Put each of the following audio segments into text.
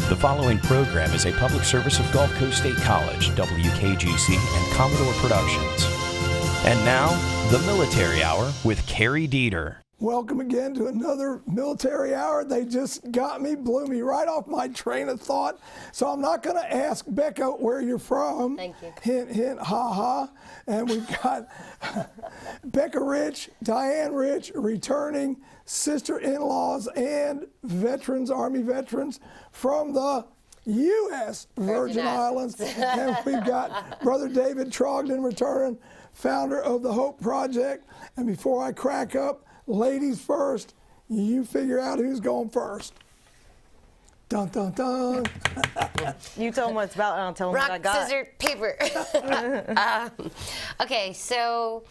The following program is a public service of Gulf Coast State College, WKGC, and Commodore Productions. And now, the Military Hour with Cary Dieter. Welcome again to another Military Hour. They just got me, blew me right off my train of thought. So I'm not going to ask Becca where you're from. Thank you. Hint, hint, ha, ha. And we've got Becca Rich, Dianne Rich, returning sister-in-laws and veterans, Army veterans from the U.S. Virgin Islands. And we've got Brother David Trogdon returning, founder of the Hope Project. And before I crack up, ladies first, you figure out who's going first. Dun, dun, dun. You tell them what it's about, and I'll tell them what I got. Rock, scissors, paper. Okay, so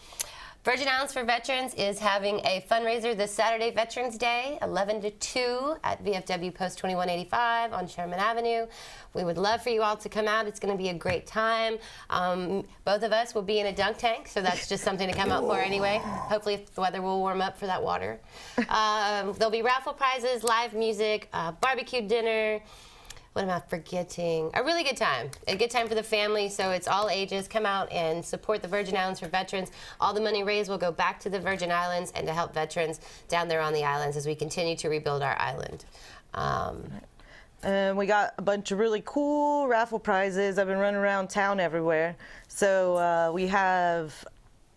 Virgin Islands for Veterans is having a fundraiser this Saturday, Veterans Day, 11 to 2 at VFW Post 2185 on Sherman Avenue. We would love for you all to come out. It's going to be a great time. Both of us will be in a dunk tank, so that's just something to come out for anyway. Hopefully if the weather will warm up for that water. There'll be raffle prizes, live music, barbecue dinner. What am I forgetting? A really good time. A good time for the family, so it's all ages. Come out and support the Virgin Islands for Veterans. All the money raised will go back to the Virgin Islands and to help veterans down there on the islands as we continue to rebuild our island. And we got a bunch of really cool raffle prizes. I've been running around town everywhere. So we have,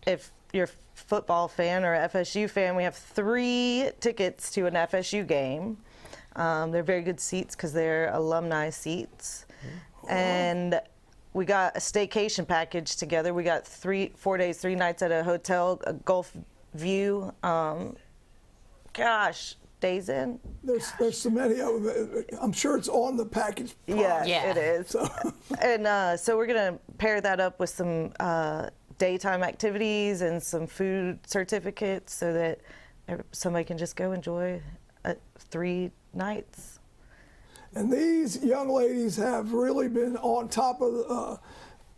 if you're a football fan or a FSU fan, we have 3 tickets to an FSU game. They're very good seats because they're alumni seats. And we got a staycation package together. We got 4 days, 3 nights at a hotel, a Gulf View. Days in. There's so many of them. I'm sure it's on the package price. Yeah, it is. So. And so we're going to pair that up with some daytime activities and some food certificates so that somebody can just go enjoy 3 nights. And these young ladies have really been on top of,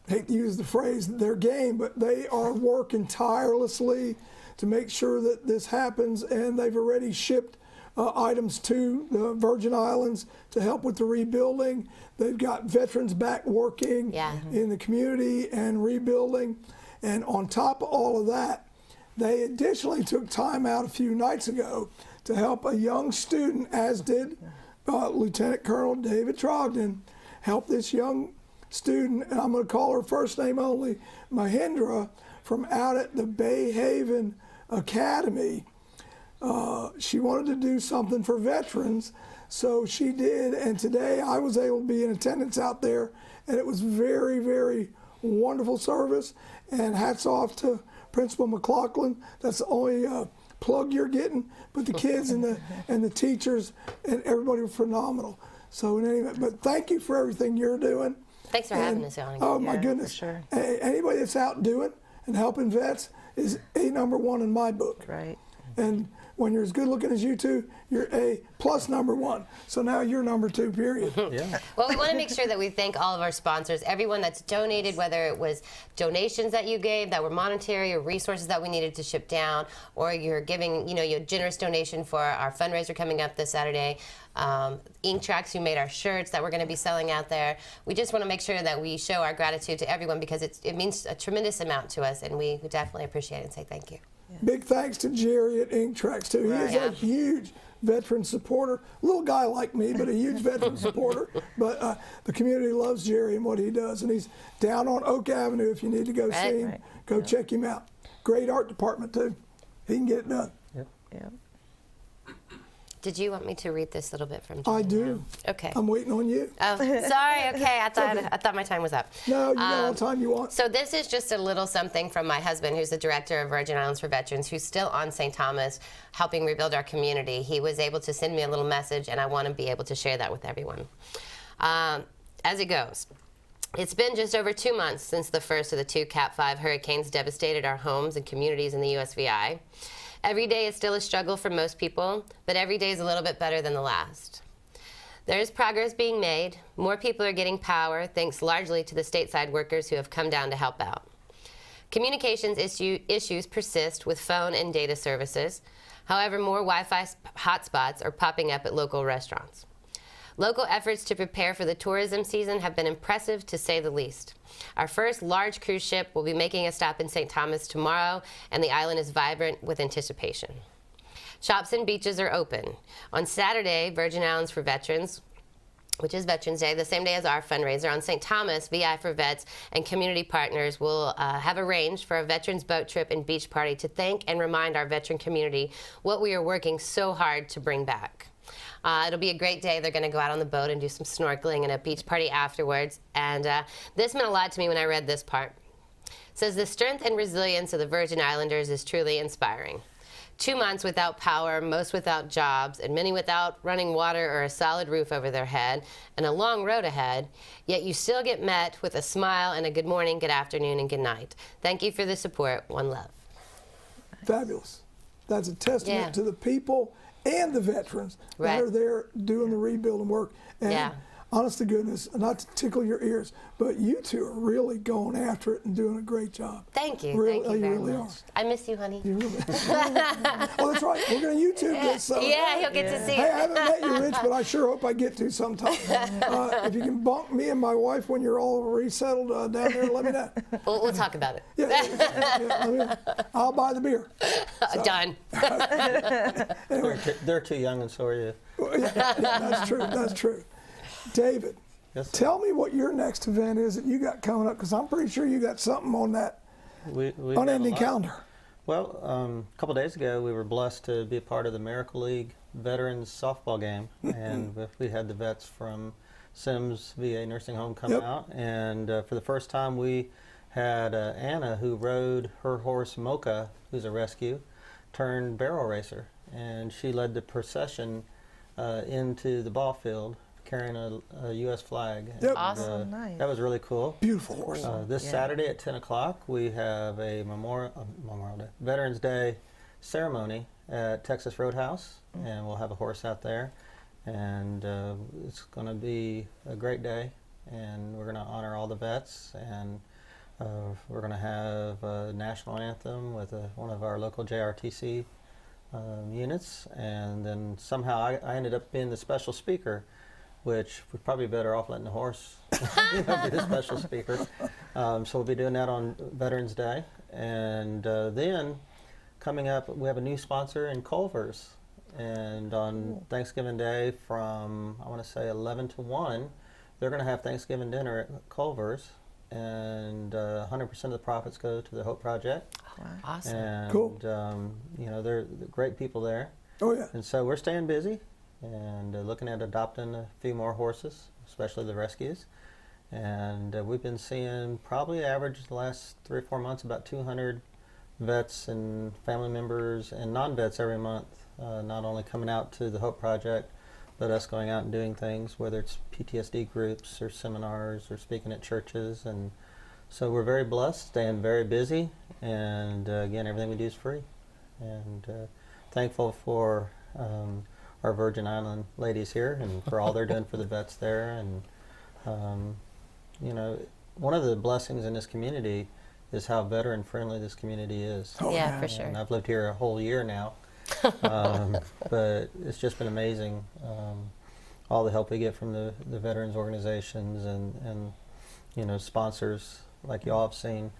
hate to use the phrase, their game, but they are working tirelessly to make sure that this happens, and they've already shipped items to the Virgin Islands to help with the rebuilding. They've got veterans back working in the community and rebuilding. And on top of all of that, they additionally took time out a few nights ago to help a young student, as did Lieutenant Colonel David Trogdon, help this young student, and I'm going to call her first name only, Mahindra, from out at the Bay Haven Academy. She wanted to do something for veterans, so she did, and today I was able to be in attendance out there, and it was very, very wonderful service, and hats off to Principal McLaughlin. That's the only plug you're getting, but the kids and the teachers and everybody were phenomenal. So in any event, but thank you for everything you're doing. Thanks for having us on. Oh my goodness. Sure. Anybody that's out doing and helping vets is a number 1 in my book. Right. And when you're as good looking as you two, you're a plus number 1. So now you're number 2, period. Yeah. Well, we want to make sure that we thank all of our sponsors, everyone that's donated, whether it was donations that you gave that were monetary or resources that we needed to ship down, or you're giving, your generous donation for our fundraiser coming up this Saturday. Ink Tracks, who made our shirts that we're going to be selling out there. We just want to make sure that we show our gratitude to everyone because it means a tremendous amount to us, and we definitely appreciate it and say thank you. Big thanks to Jerry at Ink Tracks, too. He is a huge veteran supporter. Little guy like me, but a huge veteran supporter. But the community loves Jerry and what he does. And he's down on Oak Avenue if you need to go see him. Go check him out. Great art department, too. He can get it done. Yep. Did you want me to read this little bit from John? I do. Okay. I'm waiting on you. Oh, sorry. Okay, I thought my time was up. No, you got all the time you want. So this is just a little something from my husband, who's the director of Virgin Islands for Veterans, who's still on St. Thomas, helping rebuild our community. He was able to send me a little message, and I want to be able to share that with everyone. As it goes. It's been just over 2 months since the first of the 2 Cat 5 hurricanes devastated our homes and communities in the USVI. Every day is still a struggle for most people, but every day is a little bit better than the last. There is progress being made. More people are getting power, thanks largely to the stateside workers who have come down to help out. Communications issues persist with phone and data services. However, more Wi-Fi hotspots are popping up at local restaurants. Local efforts to prepare for the tourism season have been impressive, to say the least. Our first large cruise ship will be making a stop in St. Thomas tomorrow, and the island is vibrant with anticipation. Shops and beaches are open. On Saturday, Virgin Islands for Veterans, which is Veterans Day, the same day as our fundraiser, on St. Thomas, VI for Vets and community partners will have arranged for a veterans boat trip and beach party to thank and remind our veteran community what we are working so hard to bring back. It'll be a great day. They're going to go out on the boat and do some snorkeling and a beach party afterwards. And this meant a lot to me when I read this part. It says, the strength and resilience of the Virgin Islanders is truly inspiring. 2 months without power, most without jobs, and many without running water or a solid roof over their head, and a long road ahead, yet you still get met with a smile and a good morning, good afternoon, and good night. Thank you for the support. One love. Fabulous. That's a testament to the people and the veterans that are there doing the rebuilding work. And honest to goodness, not to tickle your ears, but you two are really going after it and doing a great job. Thank you. Really, Thank you very really much. I miss you, honey. You really Oh, that's right. We're going to YouTube this. So yeah, he'll get to see Hey, it. I haven't met you, Rich, but I sure hope I get to sometime. If you can bump me and my wife when you're all resettled down there, let me know. We'll talk about it. I'll buy the beer. So. Done. Anyway. They're too young, and so are you. That's true. That's true. David, Yes, sir. tell me what your next event is that you got coming up, because I'm pretty sure you got something on that We've got unending a lot. calendar. Well, a couple days ago, we were blessed to be a part of the Miracle League Veterans softball game, and we had the vets from Sims VA Nursing Home come out, and for the first time, we had Anna, who rode her horse Mocha, who's a rescue, turned barrel racer, and she led the procession into the ball field, carrying a U.S. flag. Yep. And, Awesome. Nice. That was really cool. Beautiful horse. This Saturday at 10 o'clock, we have a Memorial Day, Veterans Day ceremony at Texas Roadhouse, and we'll have a horse out there. And it's going to be a great day, and we're going to honor all the vets, and we're going to have a national anthem with one of our local JRTC units, and then somehow I ended up being the special speaker, which we're probably better off letting the horse be the special speaker. So we'll be doing that on Veterans Day. And then coming up, we have a new sponsor in Culver's. And on Thanksgiving Day from, I want to say 11 to 1, they're going to have Thanksgiving dinner at Culver's. And 100% of the profits go to the Hope Project. Wow. Awesome. And, Cool. you know, they're great people there. Oh, yeah. And so we're staying busy and looking at adopting a few more horses, especially the rescues. And we've been seeing probably average the last 3 or 4 months about 200 vets and family members and non-vets every month, not only coming out to the Hope Project, but us going out and doing things, whether it's PTSD groups or seminars or speaking at churches. And so we're very blessed, staying very busy, and again, everything we do is free. And thankful for our Virgin Island ladies here and for all they're doing for the vets there. And you know, one of the blessings in this community is how veteran friendly this community is. Oh, Yeah, for sure. And I've lived here a whole year now, but it's just been amazing, all the help we get from the veterans organizations and you know, sponsors like y'all have seen.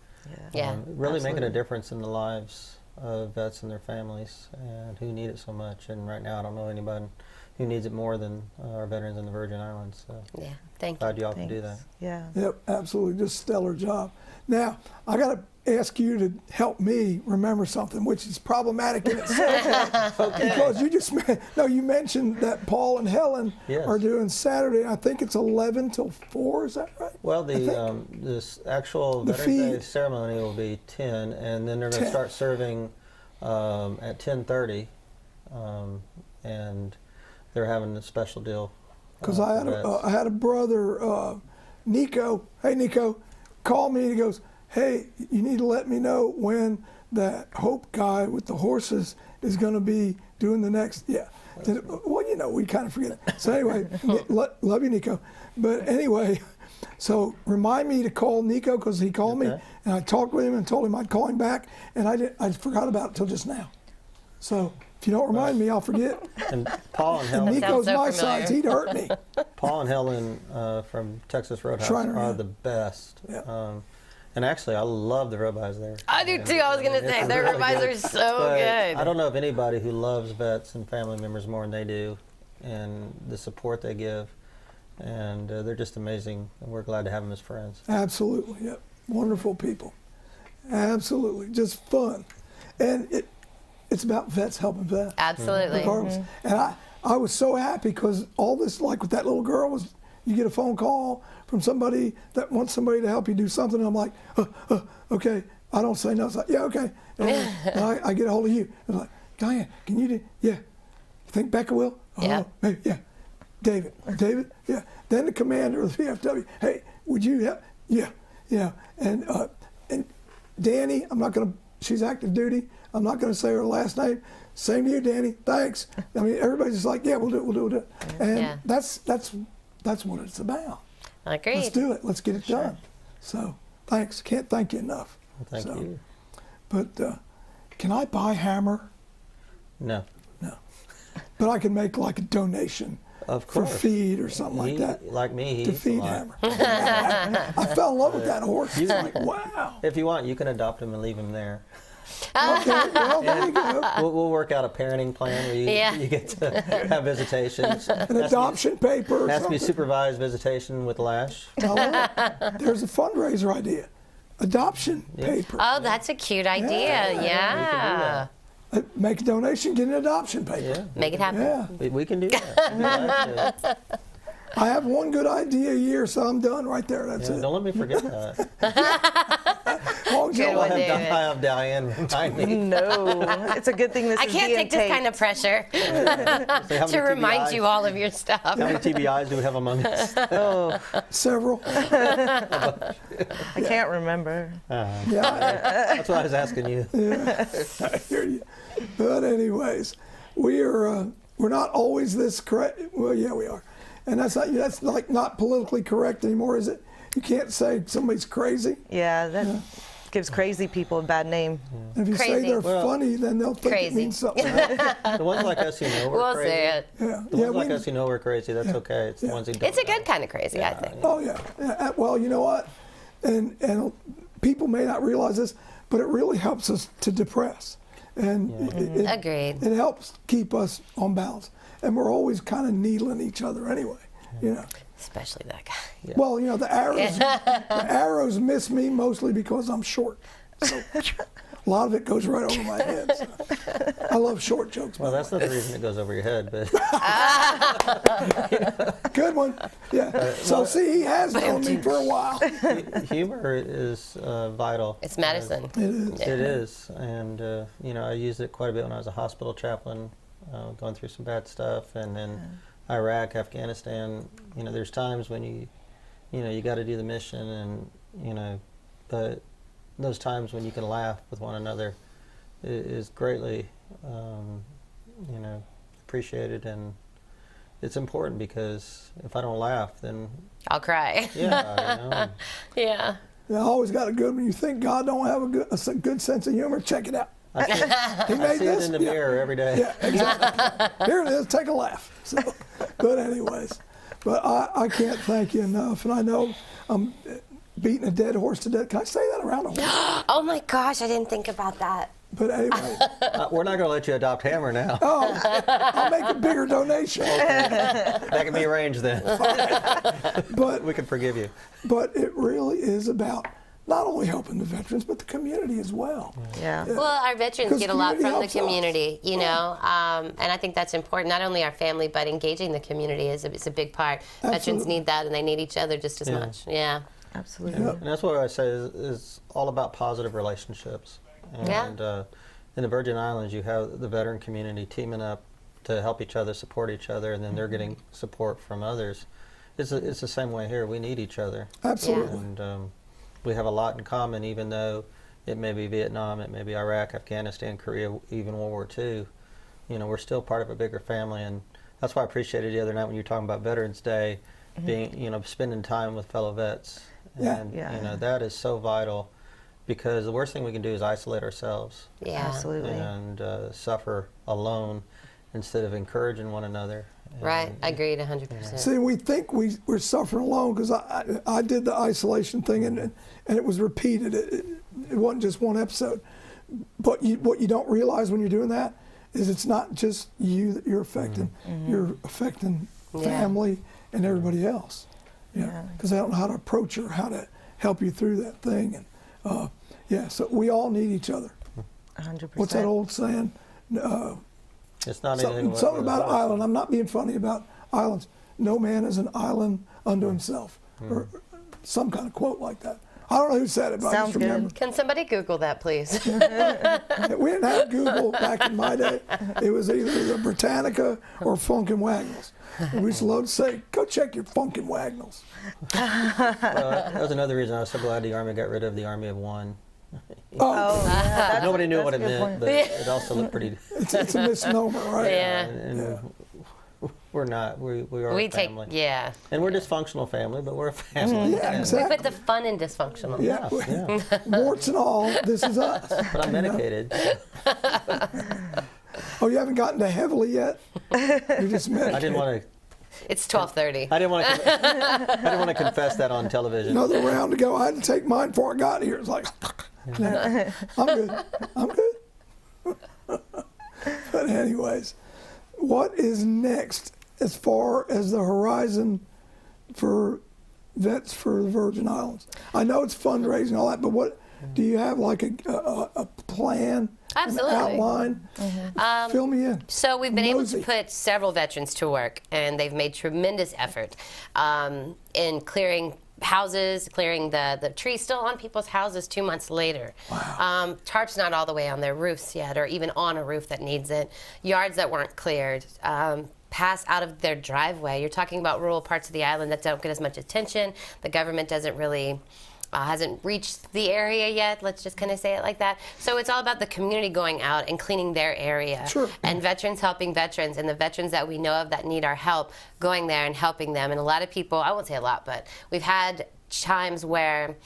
Yeah, Really making absolutely. a difference in the lives of vets and their families, and who need it so much. And right now I don't know anybody who needs it more than our veterans in the Virgin Islands. So Yeah, thank you. glad y'all can do that. Yeah. Yep, absolutely. Just stellar job. Now, I got to ask you to help me remember something, which is problematic in itself. Because you mentioned that Paul and Helen Yes. are doing Saturday. I think it's 11 till 4. Is that right? Well, this actual The Veterans Day feed. ceremony will be 10, and then they're going to 10. start serving at 10:30, and they're having a special deal. Because for I vets. had a brother, Nico. Hey, Nico, called me and he goes, "Hey, you need to let me know when that Hope guy with the horses is going to be doing the next." Yeah. Well, you know, we kind of forget. So anyway, love you, Nico. But anyway, so remind me to call Nico, because he called me Okay. and I talked with him and told him I'd call him back, and I forgot about it till just now. So If you don't remind me, I'll forget. And Paul and And Helen, Nico's so my familiar. size, he'd hurt me. Paul and Helen from Texas Roadhouse Shriner, are yeah. the best. Yeah. And actually, I love the ribeyes there. I do too. I was going to say, It's their really ribeyes good. are so But good. I don't know of anybody who loves vets and family members more than they do, and the support they give. And they're just amazing, and we're glad to have them as friends. Absolutely, yep. Wonderful people. Absolutely, just fun. And it's about vets helping vets. Absolutely. Regardless. And I was so happy because all this, like with that little girl, was you get a phone call from somebody that wants somebody to help you do something, and I'm like, okay. I don't say no. It's like, yeah, okay. And I get a hold of you. I'm like, Dianne, can you do? Yeah. You think Becca will? Yeah. Maybe, yeah. David, yeah. Then the commander of the VFW, hey, would you help? Yeah, yeah. And Danny, I'm not going to, she's active duty. I'm not going to say her last name. Same to you, Danny. Thanks. I mean, everybody's just like, yeah, we'll do it. And Yeah. that's what it's about. Agreed. Let's do it. Let's get it done. So, thanks. Can't thank you enough. Well, thank you. But can I buy Hammer? No, No. But I can make like a donation of for course. feed or something like He- that. Like me, he To eats a feed lot. Hammer. I fell in love with that horse. It's like, wow. If you want, you can adopt him and leave him there. Okay, well, there you go. We'll work out a parenting plan where Yeah. you get to have visitations. An adoption paper or Has to be something. supervised visitation with Lash. I love it. There's a fundraiser idea. Adoption paper. Oh, that's a cute idea. Yeah. Make a donation, get an adoption paper. Yeah, Make it happen. Yeah. we can do that. We'd like to. I have one good idea a year, so I'm done right there. That's Yeah, it. don't let me forget that. As long as you Good don't one, let- David. I have Dianne remind me. No, it's a good thing this I is can't being take this kind of pressure Say, how to many remind TBIs you all of your stuff. How many TBIs do we have among us? Oh, Several. I can't remember. Yeah, That's what I was asking you. I hear you. But anyways, we're not always this correct. Well, yeah, we are. And that's like not politically correct anymore, is it? You can't say somebody's crazy. Yeah, that gives crazy people a bad name. And if you say Crazy. they're Well, funny, then they'll think crazy. it means something else. The ones like us who know we're We'll crazy. say it. Yeah, The yeah. ones like us who know we're crazy, that's okay. It's the ones who don't. It's a good know. kind of crazy, I think. Oh yeah. Well, you know what? And people may not realize this, but it really helps us to depress, and Agreed. it helps keep us on balance. And we're always kind of needling each other anyway, you know. Especially that guy. Well, you know, the arrows miss me mostly because I'm short. So a lot of it goes right over my head. So. I love short jokes. Well, that's not the reason it goes over your head, but Good one. Yeah. So see, he has known me for a while. humor is vital. It's medicine. It is. It is, and I used it quite a bit when I was a hospital chaplain, going through some bad stuff, and then Iraq, Afghanistan. There's times when you got to do the mission, and but those times when you can laugh with one another is greatly, appreciated, and it's important because if I don't laugh, then I'll cry. yeah, Yeah. I always got a good one. You think God don't have a good sense of humor? Check it out. I see, He I made see it this. in the Yeah. mirror every day. Yeah, exactly. Here it is. Take a laugh. So, but anyways, I can't thank you enough. And I know I'm beating a dead horse to death. Can I say that around a horse? Oh my gosh, I didn't think about that. But anyway, We're not going to let you adopt Hammer now. I'll make a bigger donation. That can be arranged then. But We can forgive you. but it really is about not only helping the veterans, but the community as well. Yeah. Well, our veterans Because get a lot community from the helps us. community, and I think that's important. Not only our family, but engaging the community is a big part. Veterans Absolutely. need that, and they need each other just as Yeah. much. Yeah. Absolutely. Yep. And that's what I say is all about positive relationships. And in the Virgin Islands, you have the veteran community teaming up to help each other, support each other, and then they're getting support from others. It's the same way here. We need each other. Absolutely. And we have a lot in common, even though it may be Vietnam, it may be Iraq, Afghanistan, Korea, even World War II. We're still part of a bigger family, and that's why I appreciated the other night when you were talking about Veterans Day, being, spending time with fellow vets. Yeah. And, Yeah. that is so vital. because the worst thing we can do is isolate ourselves Yeah. Absolutely. and suffer alone instead of encouraging one another. Right. And- Agreed 100%. See, we think we're suffering alone because I did the isolation thing and it was repeated. It wasn't just one episode. But what you don't realize when you're doing that is it's not just you that you're affecting. You're affecting family and everybody else. Because they don't know how to approach you or how to help you through that thing. And so we all need each other. 100%. What's that old saying? It's not anything Something about an island. I'm not being funny about islands. No man is an island unto himself, or some kind of quote like that. I don't know who said it, but I Sounds just remember. Can somebody Google that, please? We didn't have Google back in my day. It was either the Britannica or Funkin' Wagnalls. And we used to love to say, "Go check your Funkin' Wagnalls." Well, that was another reason I was so glad the Army got rid of the Army of one. Oh, yeah, Nobody knew that's what a it good meant, point. but it also looked pretty. It's a misnomer, right? Yeah. And we're not. We are We a take, family. yeah. And we're a dysfunctional family, but we're a family. Yeah, We exactly. put the fun in dysfunctional. Yeah. Yeah. Warts and all, this is us. But I'm medicated. Oh, you haven't gotten to heavily yet? You're just medicated. I didn't want to. It's 12:30. I didn't want to. I didn't want to confess that on television. Another round to go. I had to take mine before I got here. It's like, I'm good. I'm good. But anyways, what is next as far as the horizon for Vets for the Virgin Islands? I know it's fundraising and all that, but what do you have, like a plan? Absolutely. An outline? Fill me in. So we've been able to Nosy. put several veterans to work, and they've made tremendous effort in clearing houses, clearing the trees still on people's houses 2 months later. Wow. Tarps not all the way on their roofs yet, or even on a roof that needs it. Yards that weren't cleared. Pass out of their driveway. You're talking about rural parts of the island that don't get as much attention. The government doesn't really hasn't reached the area yet, let's just kind of say it like that. So it's all about the community going out and cleaning their area. Sure. And veterans helping veterans, and the veterans that we know of that need our help, going there and helping them. And a lot of people, I won't say a lot, but we've had times where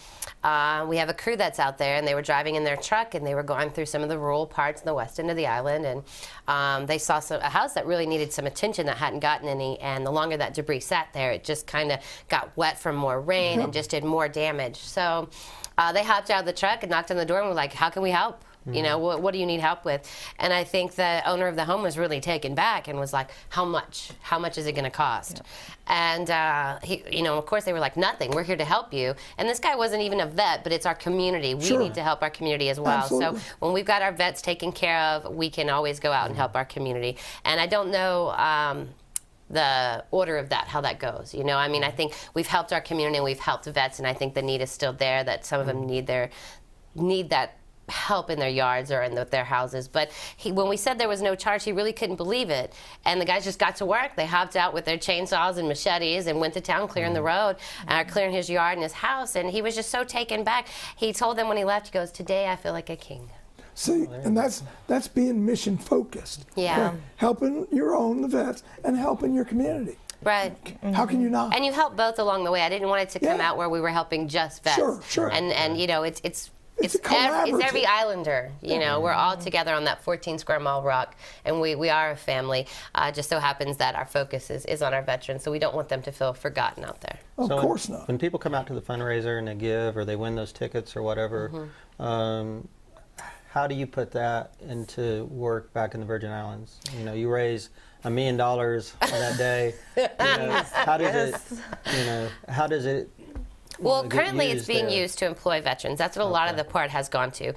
we have a crew that's out there, and they were driving in their truck, and they were going through some of the rural parts in the west end of the island, and they saw a house that really needed some attention that hadn't gotten any, and the longer that debris sat there, it just kind of got wet from more rain and just did more damage. So they hopped out of the truck and knocked on the door and were like, how can we help? You know, what do you need help with? And I think the owner of the home was really taken back and was like, how much? How much is it going to cost? And, he, you know, of course they were like, nothing. We're here to help you. And this guy wasn't even a vet, but it's our community. We Sure. need to help our community as well. Absolutely. So when we've got our vets taken care of, we can always go out and help our community. And I don't know the order of that, how that goes. You know, I mean, I think we've helped our community and we've helped the vets, and I think the need is still there, that some of them need that help in their yards or in their houses. But when we said there was no charge, he really couldn't believe it. And the guys just got to work. They hopped out with their chainsaws and machetes and went to town clearing the road, clearing his yard and his house. And he was just so taken back. He told them when he left, he goes, today I feel like a king. See, and that's being mission focused. Yeah. Helping your own, the vets, and helping your community. Right. How can you not? And you help both along the way. I didn't want it to come Yeah. out where we were helping just vets. Sure, sure. And you know, it's a every collaborative. islander. You know, we're all together on that 14 square mile rock, and we are a family. Just so happens that our focus is on our veterans, so we don't want them to feel forgotten out there. Of So course not. When people come out to the fundraiser and they give or they win those tickets or whatever, how do you put that into work back in the Virgin Islands? You know, you raise $1 million on that day. You know, how does it Well, get currently it's used being there? used to employ veterans. That's what a lot of the part has gone to,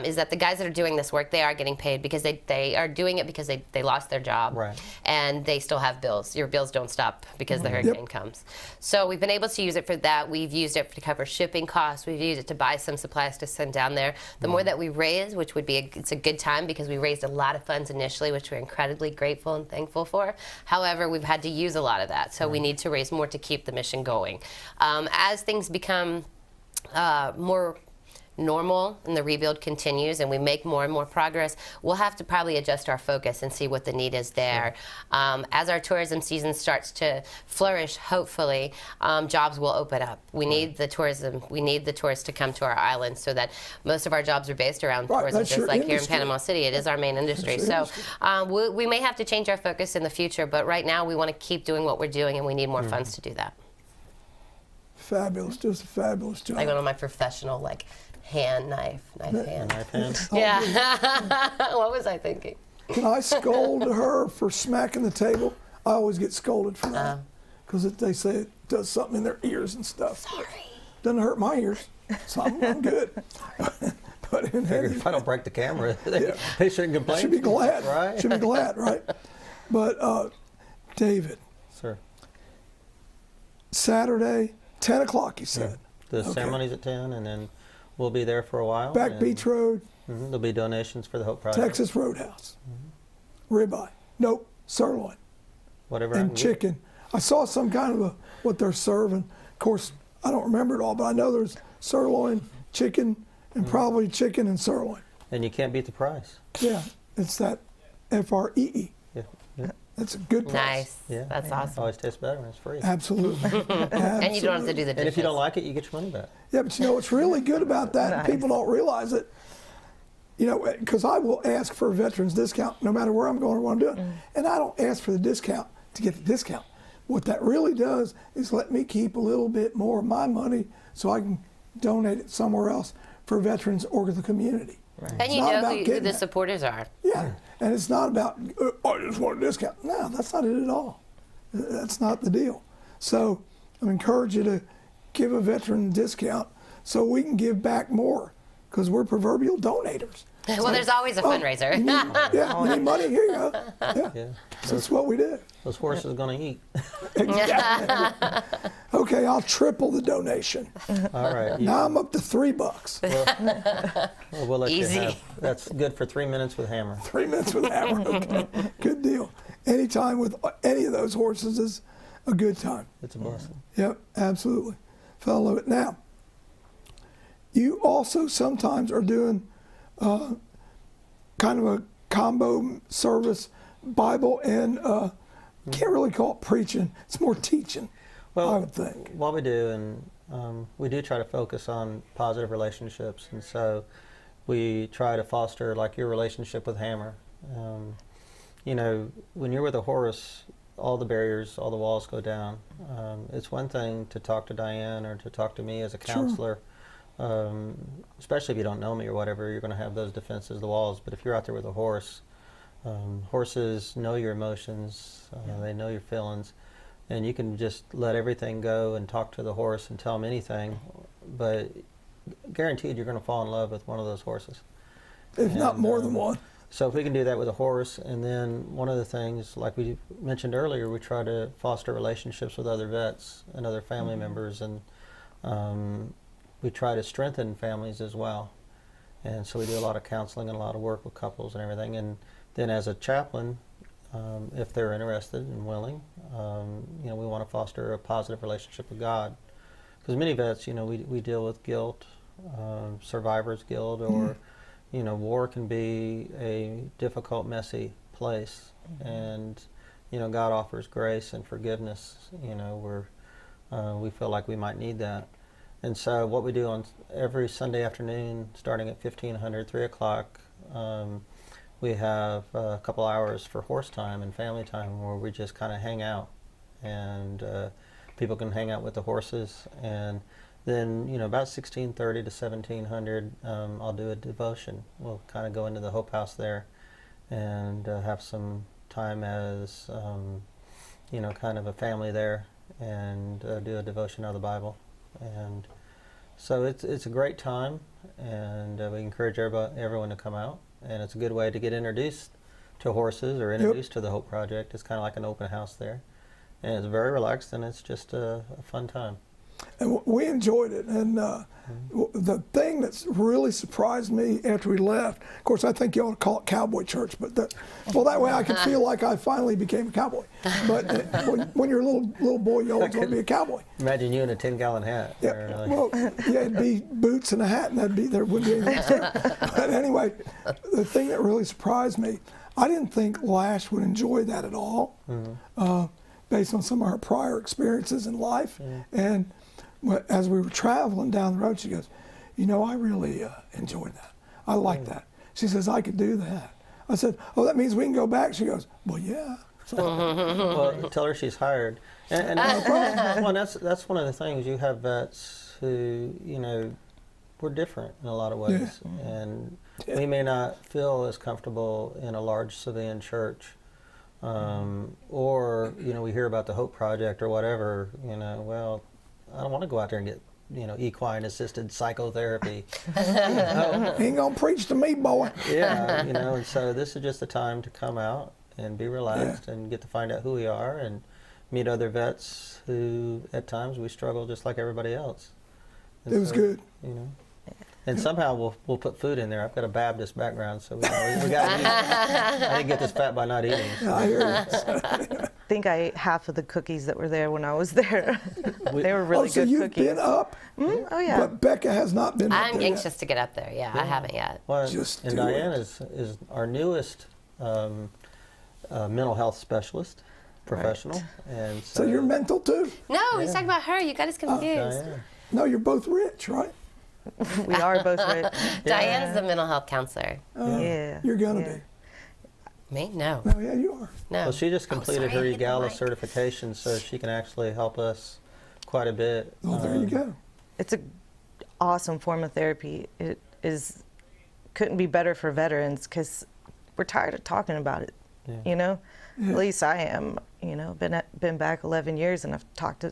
is that the guys that are doing this work, they are getting paid because they are doing it because they lost their job. Right. And they still have bills. Your bills don't stop because the hurricane comes. So we've been able to use it for that. We've used it to cover shipping costs. We've used it to buy some supplies to send down there. The more that we raise, which would be, it's a good time because we raised a lot of funds initially, which we're incredibly grateful and thankful for. However, we've had to use a lot of that. So we need to raise more to keep the mission going. As things become more normal and the rebuild continues and we make more and more progress, we'll have to probably adjust our focus and see what the need is there. As our tourism season starts to flourish, hopefully, jobs will open up. We need the tourism. We need the tourists to come to our island so that most of our jobs are based around tourism, that's just your like here in industry. Panama City. It is our main industry. So we may have to change our focus in the future, but right now we want to keep doing what we're doing and we need more funds to do that. Fabulous, just a fabulous job. Like one of my professional, like, knife hand. Knife hand. Yeah. What was I thinking? Can I scold her for smacking the table? I always get scolded for that because they say it does something in their ears and stuff. Sorry. Doesn't hurt my ears, so I'm good. But in Figure any if I don't break the camera, they shouldn't complain. should be glad, right? Should be glad, right? But David, Sir. Saturday, 10 o'clock, you said. The ceremony's at 10, and then we'll be there for a while. Back and, Beach Road, There'll be donations for the Hope Project. Texas Roadhouse. Ribeye. Nope, sirloin. Whatever I And can get. chicken. I saw some kind of what they're serving. Of course, I don't remember it all, but I know there's sirloin, chicken, and probably chicken and sirloin. And you can't beat the price. Yeah, it's that FREE. Yeah. Yeah. That's a good price. Nice. Yeah. That's awesome. Always tastes better when it's free. Absolutely. And you don't have to do the dishes. And if you don't like it, you get your money back. Yeah, but you know what's really good about that, and people don't realize it, you know, because I will ask for a veteran's discount no matter where I'm going or what I'm doing. And I don't ask for the discount to get the discount. What that really does is let me keep a little bit more of my money so I can donate it somewhere else for veterans or the community. And It's you not know about who getting the that. supporters are. Yeah, and it's not about, I just want a discount. No, that's not it at all. That's not the deal. So I encourage you to give a veteran a discount so we can give back more because we're proverbial donators. Well, there's always a fundraiser. You need money? Here you go. Yeah. Yeah. So that's what we do. Those horses are going to eat. Okay, I'll triple the donation. All right. You, Now I'm up to $3. well, we'll let Easy. you have. That's good for 3 minutes with Hammer. 3 minutes with Hammer. Okay, good deal. Anytime with any of those horses is a good time. It's a blessing. Yep, absolutely. Follow it. Now, you also sometimes are doing kind of a combo service, Bible and can't really call it preaching. It's more teaching, I would think. What we do, and we do try to focus on positive relationships, and so we try to foster like your relationship with Hammer. You know, when you're with a horse, all the barriers, all the walls go down. It's one thing to talk to Dianne or to talk to me as a counselor, especially if you don't know me or whatever, you're going to have those defenses, the walls. But if you're out there with a horse, horses know your emotions, they know your feelings, and you can just let everything go and talk to the horse and tell them anything, but guaranteed you're going to fall in love with one of those horses. If not more than one. So if we can do that with a horse, and then one of the things, like we mentioned earlier, we try to foster relationships with other vets and other family members, and we try to strengthen families as well. And so we do a lot of counseling and a lot of work with couples and everything. And then as a chaplain, if they're interested and willing, you know, we want to foster a positive relationship with God. Because many vets, you know, we deal with guilt, survivor's guilt, or you know, war can be a difficult, messy place, and you know, God offers grace and forgiveness. You know, where we feel like we might need that, and so what we do on every Sunday afternoon, starting at 1500, 3 o'clock, we have a couple hours for horse time and family time, where we just kind of hang out, and people can hang out with the horses, and then, you know, about 1630 to 1700, I'll do a devotion. We'll kind of go into the Hope House there and have some time as, you know, kind of a family there, and do a devotion out of the Bible. And so it's a great time, and we encourage everyone to come out. And it's a good way to get introduced to horses or introduced to the Hope Project. It's kind of like an open house there. And it's very relaxed, and it's just a fun time. And we enjoyed it. And the thing that's really surprised me after we left, of course, I think you ought to call it cowboy church, but that way I could feel like I finally became a cowboy. But when you're a little boy, you always want to be a cowboy. Imagine you in a 10-gallon hat. Yeah, Or, well, yeah, it'd be boots and a hat, and there wouldn't be anything else. But anyway, the thing that really surprised me, I didn't think Lash would enjoy that at all, based on some of her prior experiences in life. And as we were traveling down the road, she goes, I really enjoyed that. I like that. She says, I could do that. I said, oh, that means we can go back? She goes, well, yeah. So, well, tell her she's hired. And well, that's one of the things. You have vets who, we're different in a lot of ways. Yeah. And we may not feel as comfortable in a large civilian church. Or, we hear about the Hope Project or whatever, well, I don't want to go out there and get, equine-assisted psychotherapy. Ain't gonna preach to me, boy. Yeah, and so this is just the time to come out and be relaxed and get to find out who we are and meet other vets who, at times, we struggle just like everybody else. And it was good. And somehow we'll put food in there. I've got a Baptist background, so we got to eat. I didn't get this fat by not eating. So. I hear you. I think I ate half of the cookies that were there when I was there. They were really so good you've cookies. been up? Mm-hmm. Oh, yeah. But Becca has not been up I'm there anxious to get up there. Yeah, I haven't yet. Well, Just and do Dianne is our newest mental health specialist, professional. Right. And So you're mental too? No, he's talking about her. You got us confused. Dianne. No, you're both rich, right? We are both rich. Diane's the mental health counselor. Yeah. You're gonna yeah. be. Me? No. No, yeah, you are. No. Well, she just completed sorry, her I hit the EGALA mic. certification, so she can actually help us quite a bit. Oh, there you go. It's an awesome form of therapy. It couldn't be better for veterans because we're tired of talking about it. Yeah. At least I am. Been back 11 years and I've talked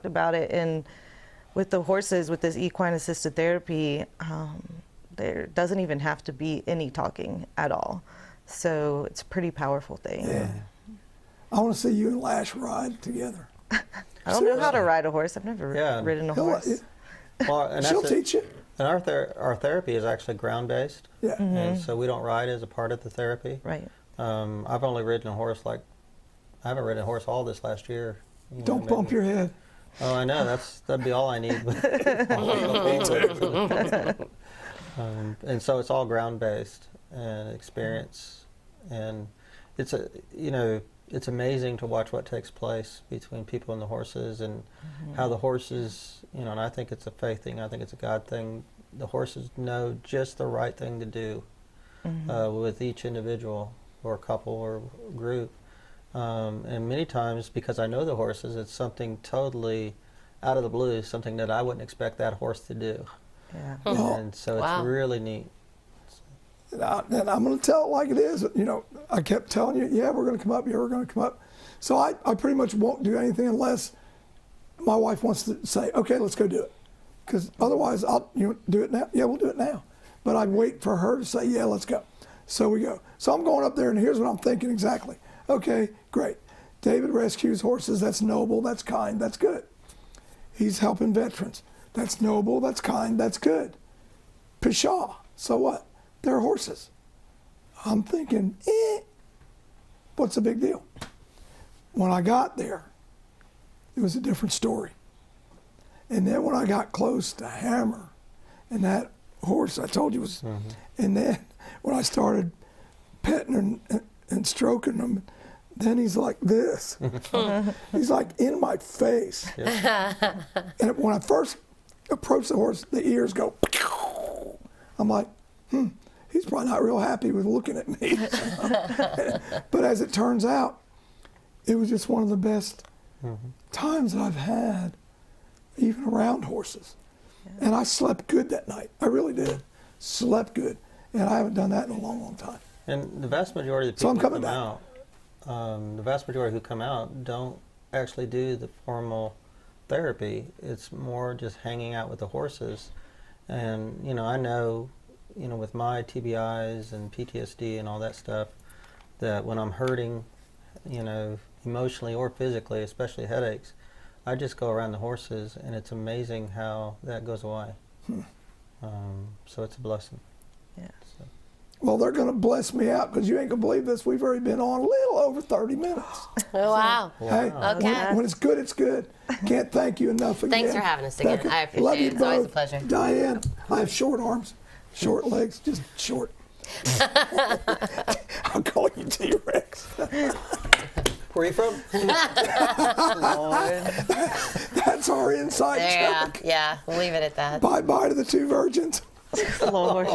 about it. And with the horses, with this equine assisted therapy, there doesn't even have to be any talking at all. So it's a pretty powerful thing. Yeah. I want to see you and Lash ride together. I don't know how to ride a horse. I've never ridden a horse. Well, and She'll that's teach you. And our therapy is actually ground based. Yeah. And so we don't ride as a part of the therapy. Right. I've only ridden a horse I haven't ridden a horse all this last year. Don't bump your head. Oh, I know. That'd be all I need. And so it's all ground based and experience, and it's it's amazing to watch what takes place between people and the horses, and how the horses, and I think it's a faith thing. I think it's a God thing. The horses know just the right thing to do with each individual or couple or group. And many times, because I know the horses, it's something totally out of the blue, something that I wouldn't expect that horse to do. Yeah. And so it's really neat. And I'm going to tell it like it is. I kept telling you, yeah, we're going to come up, yeah, we're going to come up. So I pretty much won't do anything unless my wife wants to say, okay, let's go do it. Because otherwise, do it now? Yeah, we'll do it now. But I'd wait for her to say, yeah, let's go. So we go. So I'm going up there, and here's what I'm thinking exactly. Okay, great. David rescues horses. That's noble. That's kind. That's good. He's helping veterans. That's noble. That's kind. That's good. Pshaw. So what? They're horses. I'm thinking, what's the big deal? When I got there, it was a different story. And then when I got close to Hammer, and that horse I told you was, and then when I started petting her and stroking him, then he's like this. He's like in my face. And when I first approach the horse, the ears go, I'm like, he's probably not real happy with looking at me. But as it turns out, it was just one of the best times that I've had, even around horses. And I slept good that night. I really did. Slept good. And I haven't done that in a long, long time. And the vast majority of the So I'm people who coming come out, the vast majority who come out don't actually do the formal therapy. It's more just hanging out with the horses. And, I know, with my TBIs and PTSD and all that stuff, that when I'm hurting, emotionally or physically, especially headaches, I just go around the horses, and it's amazing how that goes away. So it's a blessing. Yeah. So. Well, they're going to bless me out because you ain't going to believe this. We've already been on a little over 30 minutes. Oh, wow. Hey, Okay. when it's good, it's good. Can't thank you enough again. Thanks for having us again. I appreciate Love it. you It's always a both. pleasure. Diane, I have short arms, short legs, just short. I'll call you T-Rex. Where are you from? That's our inside Yeah, joke. yeah. We'll leave it at that. Bye-bye to the two virgins. Lord.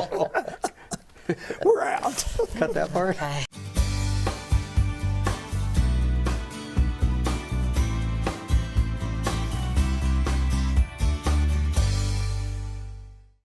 We're out. Cut that part. Bye.